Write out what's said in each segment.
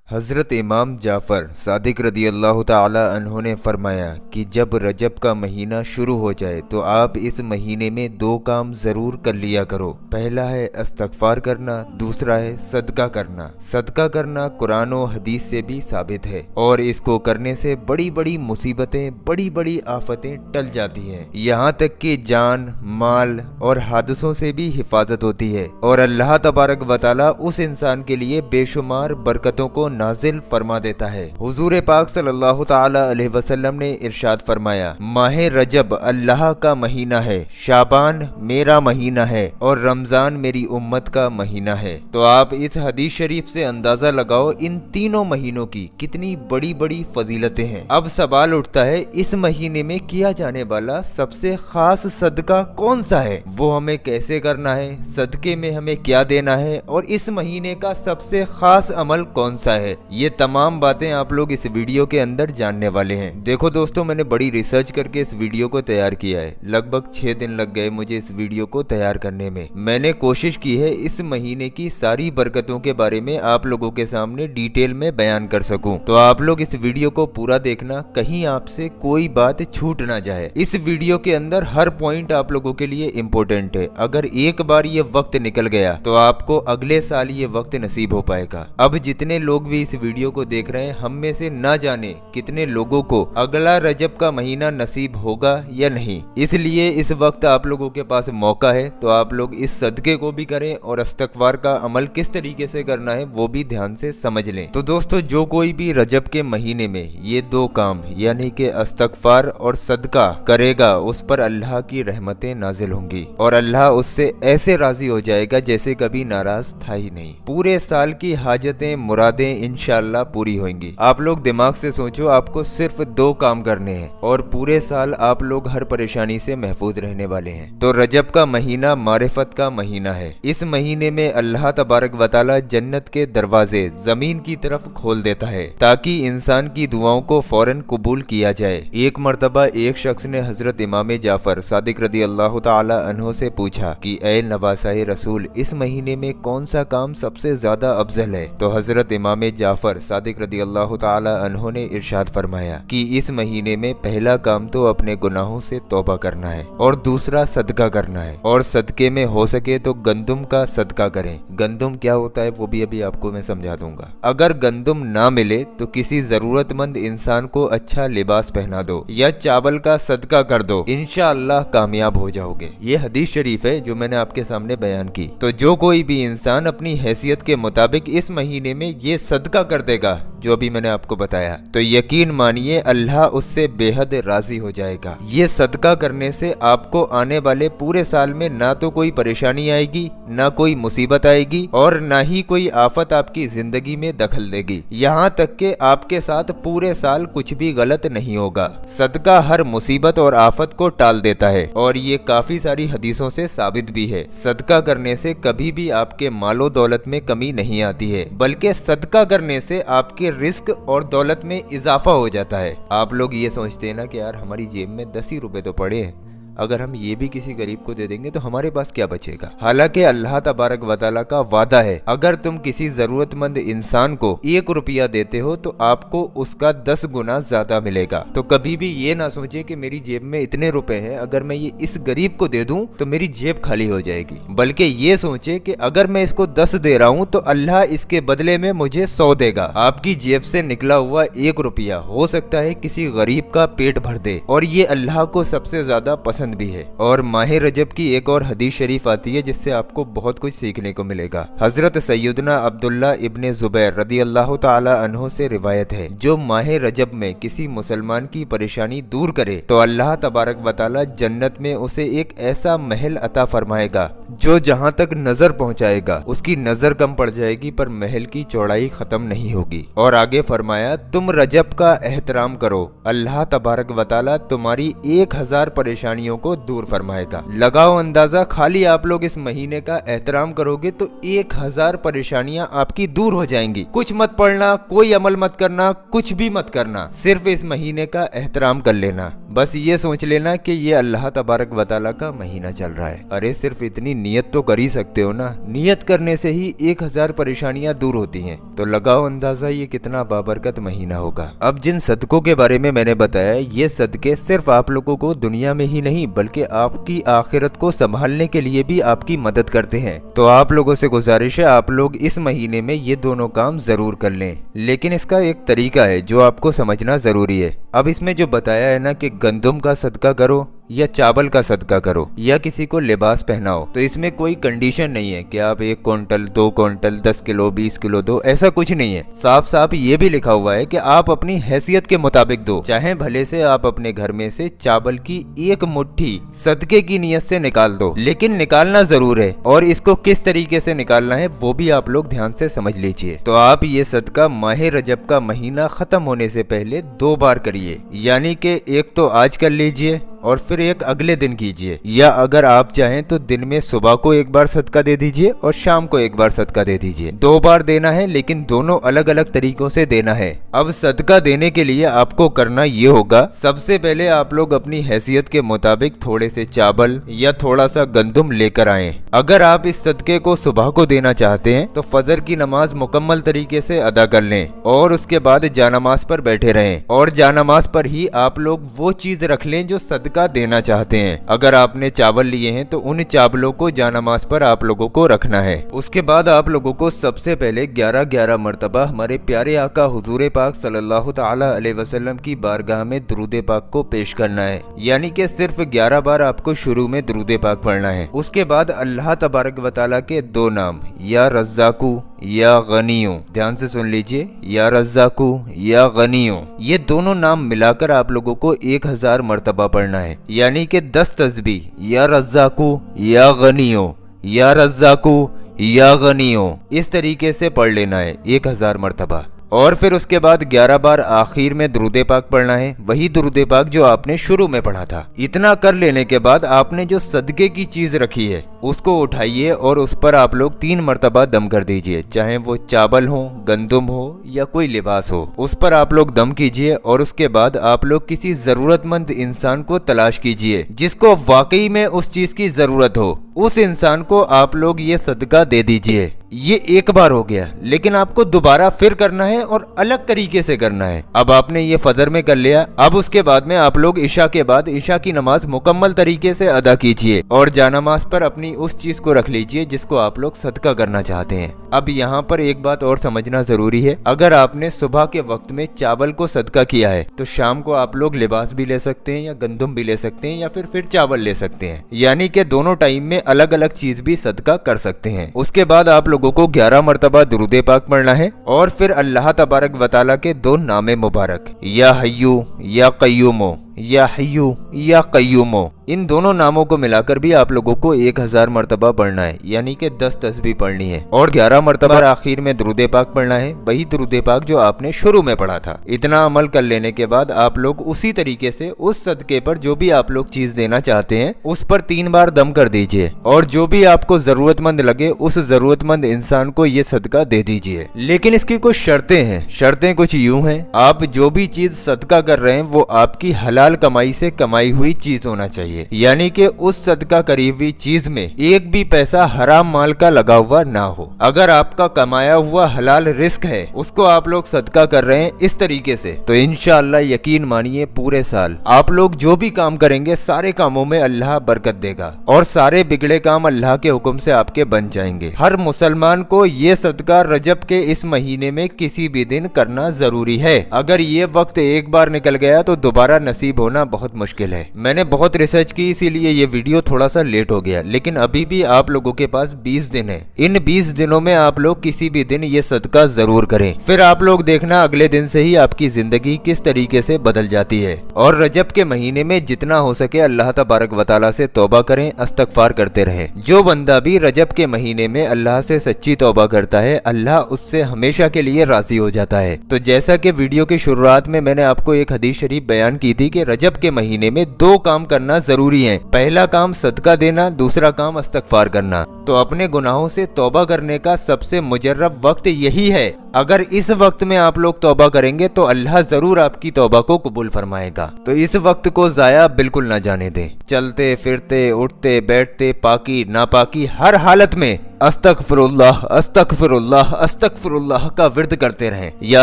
حضرت امام جعفر صادق رضی اللہ تعالی عنہ نے فرمایا کہ جب رجب کا مہینہ شروع ہو جائے تو آپ اس مہینے میں دو کام ضرور کر لیا کرو۔ پہلا ہے استغفار کرنا، دوسرا ہے صدقہ کرنا۔ صدقہ کرنا قرآن و حدیث سے بھی ثابت ہے اور اس کو کرنے سے بڑی بڑی مصیبتیں، بڑی بڑی آفتیں ٹل جاتی ہیں، یہاں تک کہ جان، مال اور حادثوں سے بھی حفاظت ہوتی ہے، اور اللہ تبارک و تعالی اس انسان کے لیے بے شمار برکتوں کو نازل فرما دیتا ہے۔ حضور پاک صلی اللہ تعالی علیہ وسلم نے ارشاد فرمایا، ماہ رجب اللہ کا مہینہ ہے، شعبان میرا مہینہ ہے اور رمضان میری امت کا مہینہ ہے۔ تو آپ اس حدیث شریف سے اندازہ لگاؤ ان تینوں مہینوں کی کتنی بڑی بڑی فضیلتیں ہیں۔ اب سوال اٹھتا ہے، اس مہینے میں کیا جانے والا سب سے خاص صدقہ کون سا ہے؟ وہ ہمیں کیسے کرنا ہے؟ صدقے میں ہمیں کیا دینا ہے؟ اور اس مہینے کا سب سے خاص عمل کون سا ہے؟ یہ تمام باتیں آپ لوگ اس ویڈیو کے اندر جاننے والے ہیں۔ دیکھو دوستو، میں نے بڑی ریسرچ کر کے اس ویڈیو کو تیار کیا ہے، لگ بھگ 6 دن لگ گئے مجھے اس ویڈیو کو تیار کرنے میں۔ میں نے کوشش کی ہے اس مہینے کی ساری برکتوں کے بارے میں آپ لوگوں کے سامنے ڈیٹیل میں بیان کر سکوں، تو آپ لوگ اس ویڈیو کو پورا دیکھنا، کہیں آپ سے کوئی بات چھوٹ نہ جائے۔ اس ویڈیو کے اندر ہر پوائنٹ آپ لوگوں کے لیے امپورٹنٹ ہے، اگر ایک بار یہ وقت نکل گیا تو آپ کو اگلے سال یہ وقت نصیب ہو پائے گا۔ اب جتنے لوگ بھی اس ویڈیو کو دیکھ رہے ہیں، ہم میں سے نہ جانے کتنے لوگوں کو اگلا رجب کا مہینہ نصیب ہوگا یا نہیں، اس لیے اس وقت آپ لوگوں کے پاس موقع ہے، تو آپ لوگ اس صدقے کو بھی کریں اور استغفار کا عمل کس طریقے سے کرنا ہے وہ بھی دھیان سے سمجھ لیں۔ تو دوستو، جو کوئی بھی رجب کے مہینے میں یہ دو کام یعنی کہ استغفار اور صدقہ کرے گا، اس پر اللہ کی رحمتیں نازل ہوں گی اور اللہ اس سے ایسے راضی ہو جائے گا جیسے کبھی ناراض تھا ہی نہیں۔ پورے سال کی حاجتیں، مرادیں انشاءاللہ پوری ہوئیں گی۔ آپ لوگ دماغ سے سوچو، آپ کو صرف دو کام کرنے ہیں اور پورے سال آپ لوگ ہر پریشانی سے محفوظ رہنے والے ہیں۔ تو رجب کا مہینہ معرفت کا مہینہ ہے۔ اس مہینے میں اللہ تبارک و تعالی جنت کے دروازے زمین کی طرف کھول دیتا ہے تاکہ انسان کی دعاؤں کو فوراً قبول کیا جائے۔ ایک مرتبہ ایک شخص نے حضرت امام جعفر صادق رضی اللہ تعالی عنہ سے پوچھا کہ اے نواسہ رسول، اس مہینے میں کون سا کام سب سے زیادہ افضل ہے؟ تو حضرت امام جعفر صادق رضی اللہ تعالی عنہ نے ارشاد فرمایا کہ اس مہینے میں پہلا کام تو اپنے گناہوں سے توبہ کرنا ہے اور دوسرا صدقہ کرنا ہے، اور صدقے میں ہو سکے تو گندم کا صدقہ کریں۔ گندم کیا ہوتا ہے وہ بھی ابھی آپ کو میں سمجھا دوں گا۔ اگر گندم نہ ملے تو کسی ضرورت مند انسان کو اچھا لباس پہنا دو یا چاول کا صدقہ کر دو، انشاءاللہ کامیاب ہو جاؤ گے۔ یہ حدیث شریف ہے جو میں نے آپ کے سامنے بیان کی۔ تو جو کوئی بھی انسان اپنی حیثیت کے مطابق اس مہینے میں یہ صدقہ کر دے گا جو ابھی میں نے آپ کو بتایا، تو یقین مانیے اللہ اس سے بے حد راضی ہو جائے گا۔ یہ صدقہ کرنے سے آپ کو آنے والے پورے سال میں نہ تو کوئی پریشانی آئے گی، نہ کوئی مصیبت آئے گی، اور نہ ہی کوئی آفت آپ کی زندگی میں دخل دے گی، یہاں تک کہ آپ کے ساتھ پورے سال کچھ بھی غلط نہیں ہوگا۔ صدقہ ہر مصیبت اور آفت کو ٹال دیتا ہے اور یہ کافی ساری حدیثوں سے ثابت بھی ہے۔ صدقہ کرنے سے کبھی بھی آپ کے مال و دولت میں کمی نہیں آتی ہے، بلکہ صدقہ کرنے سے آپ کے رزق اور دولت میں اضافہ ہو جاتا ہے۔ آپ لوگ یہ سوچتے ہیں نا کہ یار ہماری جیب میں 10 ہی روپے تو پڑے ہیں، اگر ہم یہ بھی کسی غریب کو دے دیں گے تو ہمارے پاس کیا بچے گا؟ حالانکہ اللہ تبارک و تعالیٰ کا وعدہ ہے، اگر تم کسی ضرورت مند انسان کو 1 روپیہ دیتے ہو تو آپ کو اس کا 10 گنا زیادہ ملے گا۔ تو کبھی بھی یہ نہ سوچے کہ میری جیب میں اتنے روپے ہیں، اگر میں یہ اس غریب کو دے دوں تو میری جیب خالی ہو جائے گی، بلکہ یہ سوچے کہ اگر میں اس کو 10 دے رہا ہوں تو اللہ اس کے بدلے میں مجھے 100 دے گا۔ آپ کی جیب سے نکلا ہوا 1 روپیہ ہو سکتا ہے کسی غریب کا پیٹ بھر دے، اور یہ اللہ کو سب سے زیادہ پسند بھی ہے۔ اور ماہ رجب کی ایک اور حدیث شریف آتی ہے جس سے آپ کو بہت کچھ سیکھنے کو ملے گا۔ حضرت سیدنا عبداللہ ابن زبیر رضی اللہ تعالی عنہ سے روایت ہے، جو ماہ رجب میں کسی مسلمان کی پریشانی دور کرے تو اللہ تبارک و تعالی جنت میں اسے ایک ایسا محل عطا فرمائے گا جو جہاں تک نظر پہنچائے گا اس کی نظر کم پڑ جائے گی پر محل کی چوڑائی ختم نہیں ہوگی۔ اور آگے فرمایا، تم رجب کا احترام کرو، اللہ تبارک و تعالی تمہاری 1000 پریشانیوں को दूर फरमाएगा। लगाओ अंदाजा, खाली आप लोग इस महीने का एहतराम करोगे तो 1000 परेशानियां आपकी दूर हो जाएंगी। कुछ मत पढ़ना, कोई अमल मत करना, कुछ भी मत करना, सिर्फ इस महीने का एहतराम कर लेना। बस ये सोच लेना कि ये अल्लाह तबारक व तआला का महीना चल रहा है। अरे सिर्फ इतनी नियत तो कर ही सकते हो ना, नियत करने से ही 1000 परेशानियां दूर होती हैं। तो लगाओ अंदाजा ये कितना बाबरकत महीना होगा। अब जिन सदकों के बारे में मैंने बताया, ये सदके सिर्फ आप लोगों को दुनिया में ही नहीं बल्कि आपकी आखिरत को संभालने के लिए भी आपकी मदद करते हैं। तो आप लोगों से गुजारिश है, आप लोग इस महीने में ये दोनों काम जरूर कर लें, लेकिन इसका एक तरीका है जो आपको समझना जरूरी है। अब इसमें जो बताया है ना कि गंदम का सदका करो या चावल का सदका करो या किसी को लिबास पहनाओ, तो इसमें कोई कंडीशन नहीं है कि आप 1 क्विंटल 2 क्विंटल 10 किलो 20 किलो दो, ऐसा कुछ नहीं है। साफ साफ ये भी लिखा हुआ है कि आप अपनी हैसियत के मुताबिक दो। चाहे भले से आप अपने घर में से चावल की 1 मुट्ठी सदके की नियत से निकाल दो, लेकिन निकालना जरूर है। और इसको किस तरीके से निकालना है वो भी आप लोग ध्यान से समझ लीजिए। तो आप ये सदका माह रजब का महीना खत्म होने से पहले 2 बार करिए, यानी कि एक तो आज कर लीजिए और फिर एक अगले दिन कीजिए, या अगर आप चाहें तो दिन में सुबह को 1 बार सदका दे दीजिए और शाम को 1 बार सदका दे दीजिए। 2 बार देना है, लेकिन दोनों अलग अलग तरीकों से देना है। अब सदका देने के लिए आपको करना ये होगा, सबसे पहले आप लोग अपनी हैसियत के मुताबिक थोड़े से चावल या थोड़ा सा गंदम लेकर आएं। अगर आप इस सदके को सुबह को देना चाहते हैं तो फजर की नमाज मुकम्मल तरीके से अदा कर लें और उसके बाद जानमाज पर बैठे रहें, और जानमाज पर ही आप लोग वो चीज रख लें जो सदका देना चाहते हैं। अगर आपने चावल लिए हैं तो उन चावलों को जानमाज पर आप लोगों को रखना है। उसके बाद आप लोगों को सबसे पहले 11 मरतबा हमारे प्यारे आका हुजूर पाक सल्लल्लाहु ताला अलैहि वसल्लम की बारगाह में दुरूद पाक को पेश करना है, यानी कि सिर्फ 11 बार आपको शुरू में दुरूद पाक पढ़ना है। उसके बाद अल्लाह तबारक व तआला के 2 नाम, या रज़्ज़ाकू या गनियो, ध्यान से सुन लीजिए, या रज़्ज़ाकू या गनियो, ये दोनों नाम मिलाकर आप लोगों को 1000 मरतबा पढ़ना है, यानी कि 10 तस्बीह, या रज़्ज़ाकू या गनियो, या रज़्ज़ाकू या गनियो, इस तरीके से पढ़ लेना है 1000 मरतबा। और फिर उसके बाद 11 बार आखिर में दुरूद पाक पढ़ना है, वही दुरूद पाक जो आपने शुरू में पढ़ा था। इतना कर लेने के बाद आपने जो सदके की चीज रखी है उसको उठाइए और उस पर आप लोग 3 मरतबा दम कर दीजिए, चाहे वो चावल हो, गंदम हो या कोई लिबास हो, उस पर आप लोग दम कीजिए। और उसके बाद आप लोग किसी जरूरतमंद इंसान को तलाश कीजिए जिसको वाकई में उस चीज की जरूरत हो, उस इंसान को आप लोग ये सदका दे दीजिए। ये 1 बार हो गया, लेकिन आपको दोबारा फिर करना है और अलग तरीके से करना है। अब आपने ये फजर में कर लिया, अब उसके बाद में आप लोग इशा के बाद इशा की नमाज मुकम्मल तरीके से अदा कीजिए और जानमाज पर अपनी उस चीज को रख लीजिए जिसको आप लोग सदका करना चाहते हैं। अब यहाँ पर एक बात और समझना जरूरी है, अगर आपने सुबह के वक्त में चावल को सदका किया है तो शाम को आप लोग लिबास भी ले सकते हैं या गंदम भी ले सकते हैं या फिर चावल ले सकते हैं, यानी कि दोनों टाइम में अलग अलग चीज भी सदका कर सकते हैं। उसके बाद आप लोगों को 11 मरतबा दुरूद पाक पढ़ना है और फिर अल्लाह तबारक व तआला के 2 नामे मुबारक, या हय्यू या कय्यूमो, या हय्यू या कय्यूमो, इन दोनों नामों को मिलाकर भी आप लोगों को 1000 मरतबा पढ़ना है, यानी कि 10 तस्बीह पढ़नी है और 11 मरतबा आखिर में दुरूद पाक पढ़ना है, वही दुरूद पाक जो आपने शुरू में पढ़ा था। इतना अमल कर लेने के बाद आप लोग उसी तरीके से उस सदके पर जो भी आप लोग चीज देना चाहते हैं उस पर 3 बार दम कर दीजिए और जो भी आपको जरूरतमंद लगे उस जरूरतमंद इंसान को ये सदका दे दीजिए। लेकिन इसकी कुछ शर्तें हैं। शर्तें कुछ यूं हैं, आप जो भी चीज सदका कर रहे हैं वो आपकी हलाल कमाई से कमाई हुई चीज होना चाहिए, यानी कि उस सदका करी हुई चीज में एक भी पैसा हराम माल का लगा हुआ ना हो। अगर आपका कमाया हुआ हलाल रिस्क है उसको आप लोग सदका कर रहे हैं इस तरीके से, तो इंशाअल्लाह यकीन मानिए पूरे साल आप लोग जो भी काम करेंगे सारे कामों में अल्लाह बरकत देगा और सारे बिगड़े काम अल्लाह के हुक्म से आपके बन जाएंगे। हर मुसलमान को ये सदका रजब के इस महीने में किसी भी दिन करना जरूरी है। अगर ये वक्त एक बार निकल गया तो दोबारा नसीब होना बहुत मुश्किल है। मैंने बहुत रिसर्च की, इसीलिए ये वीडियो थोड़ा सा लेट हो गया, लेकिन अभी भी आप लोगों के पास 20 दिन है। इन 20 दिनों में आप लोग किसी भी दिन ये सदका जरूर करें, फिर आप लोग देखना अगले दिन से ही आपकी जिंदगी किस तरीके से बदल जाती है। और रजब के महीने में जितना हो सके अल्लाह तबारक व तआला से तौबा करें, इस्तगफार करते रहें। जो बंदा भी रजब के महीने में अल्लाह से सच्ची तौबा करता है अल्लाह उससे हमेशा के लिए राजी हो जाता है। तो जैसा कि वीडियो की शुरुआत में मैंने आपको एक हदीस शरीफ बयान की थी कि कि रजब के महीने में 2 काम करना जरूरी है। पहला काम सदका देना, दूसरा काम इस्तगफार करना। तो अपने गुनाहों से तौबा करने का सबसे मुजर्रब वक्त यही है। अगर इस वक्त में आप लोग तौबा करेंगे तो अल्लाह जरूर आपकी तौबा को कबूल फरमाएगा। तो इस वक्त को जाया बिल्कुल ना जाने दें। चलते फिरते, उठते बैठते, पाकी नापाकी हर हालत में अस्तगफिरुल्लाह अस्तगफिरुल्लाह अस्तगफिरुल्लाह का विर्द करते रहें, या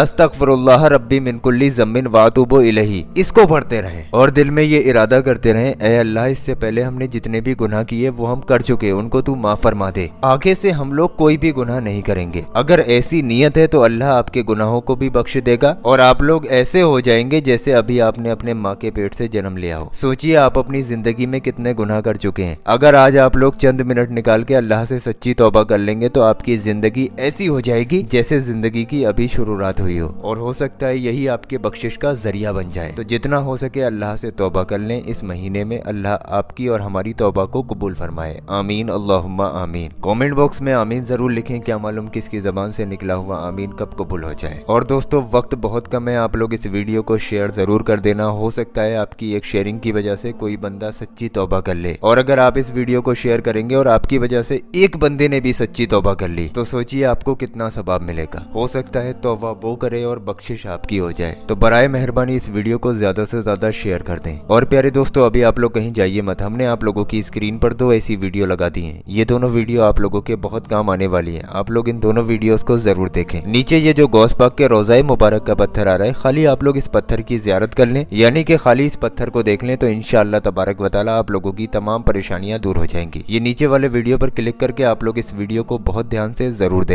अस्तगफिरुल्लाह रब्बी मिन कुल्ली ज़म्बिन व अतूबु इलैहि, इसको पढ़ते रहें। और दिल में ये इरादा करते रहें, ऐ अल्लाह इससे पहले हमने जितने भी गुनाह किए वो हम कर चुके, उनको तू माफ फरमा दे। आगे से हम लोग कोई भी गुनाह नहीं करेंगे। अगर ऐसी नीयत है तो अल्लाह आपके गुनाहों को भी बख्श देगा और आप लोग ऐसे हो जाएंगे जैसे अभी आपने अपने माँ के पेट से जन्म लिया हो। सोचिए आप अपनी जिंदगी में कितने गुनाह कर चुके हैं। अगर आज आप लोग चंद मिनट निकाल के अल्लाह से सच्ची तौबा कर लेंगे तो आपकी जिंदगी ऐसी हो जाएगी जैसे जिंदगी की अभी शुरुआत हुई हो, और हो सकता है यही आपके बख्शिश का जरिया बन जाए। तो जितना हो सके अल्लाह से तौबा कर लें इस महीने में। अल्लाह आपकी और हमारी तौबा को कबूल फरमाए। आमीन अल्लाहुम्मा आमीन। कमेंट बॉक्स में आमीन जरूर लिखें, क्या मालूम किसकी जबान से निकला हुआ आमीन कब कबूल हो जाए। और दोस्तों वक्त बहुत कम है, आप लोग इस वीडियो को शेयर जरूर कर देना। हो सकता है आपकी एक शेयरिंग की वजह से कोई बंदा सच्ची तौबा कर ले, और अगर आप इस वीडियो को शेयर करेंगे और आपकी वजह से एक बंदे ने भी सच्ची तौबा कर ली तो सोचिए आपको कितना सवाब मिलेगा। हो सकता है तौबा वो करे और बख्शिश आपकी हो जाए। तो बराए मेहरबानी इस वीडियो को ज्यादा से ज्यादा शेयर कर दें। और प्यारे दोस्तों अभी आप लोग कहीं जाइए मत, हमने आप लोगों की स्क्रीन पर 2 ऐसी वीडियो लगा दी हैं। ये दोनों वीडियो आप लोगों के बहुत काम आने वाली है। आप लोग इन दोनों वीडियोस को जरूर देखें। नीचे ये जो गौस पाक के रोज़ाए मुबारक का पत्थर आ रहा है, खाली आप लोग इस पत्थर की जियारत कर लें, यानी कि खाली इस पत्थर को देख लें तो इंशाअल्लाह तबारक व तआला आप लोगों की तमाम परेशानियां दूर हो जाएंगी। ये नीचे वाले वीडियो पर क्लिक करके आप लोग इस वीडियो को बहुत ध्यान से जरूर देखें।